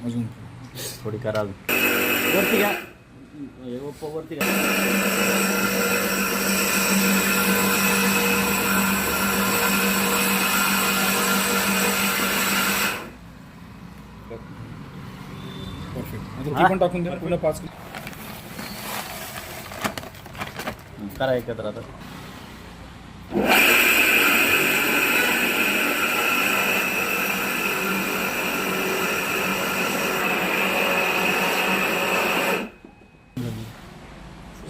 अजून थोडी करा वरती घ्या, वरती घ्या. परफेक्ट. आता ती पण टाकून द्या पूर्ण 5 किलो. करा एकत्र आता.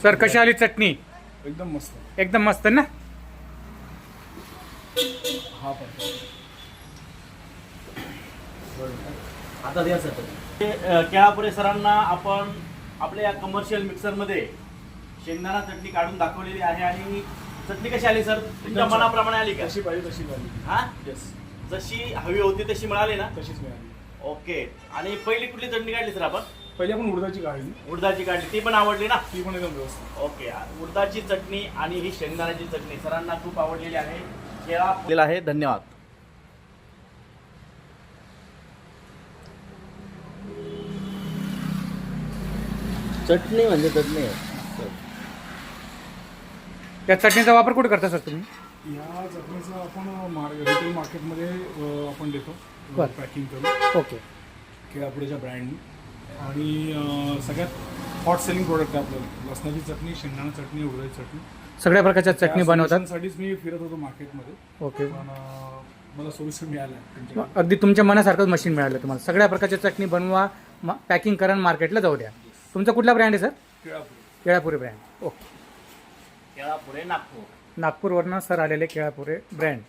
सर कशी आली चटणी? एकदम मस्त. एकदम मस्त ना. हा पण आता द्या सर. केळापुरे सरांना आपण आपल्या या कमर्शियल मिक्सरमध्ये शेंगदाणा चटणी काढून दाखवलेली आहे. आणि चटणी कशी आली सर? तुमच्या मनाप्रमाणे आली का? कशी पाहिजे तशी मिळाली. हा, येस, जशी हवी होती तशी मिळाली ना? तशीच मिळाली. ओके. आणि पहिली कुठली चटणी काढली सर आपण? पहिले आपण उडदाची काढली, उडदाची काढली, ती पण आवडली ना? ती पण एकदम व्यवस्थित. ओके. उडदाची चटणी आणि ही शेंगदाण्याची चटणी सरांना खूप आवडलेली आहे. केळा आहे. धन्यवाद. चटणी म्हणजे चटणी आहे. या चटणीचा वापर कुठे करता सर तुम्ही? या चटणीचं आपण रिटेल मार्केटमध्ये आपण देतो बरं. पॅकिंग करून ओके. केळापुरेच्या ब्रँडनी. आणि सगळ्यात हॉट सेलिंग प्रोडक्ट आहे आपलं. लसणाची चटणी, शेंगदाणा चटणी, उडदाची चटणी, सगळ्या प्रकारच्या चटणी बनवतात. साठीच मी फिरत होतो मार्केटमध्ये. ओके. पण मला सोयीस्कर मिळालं त्यांच्याकडे. अगदी तुमच्या मनासारखंच मशीन मिळालं तुम्हाला. सगळ्या प्रकारच्या चटणी बनवा, पॅकिंग करा, मार्केटला जाऊ द्या. तुमचा कुठला ब्रँड आहे sir? Kelapure. Kelapure brand. Okay. Kelapure Nagpur. नागपूरवरनं सर आलेले केळापुरे ब्रँड.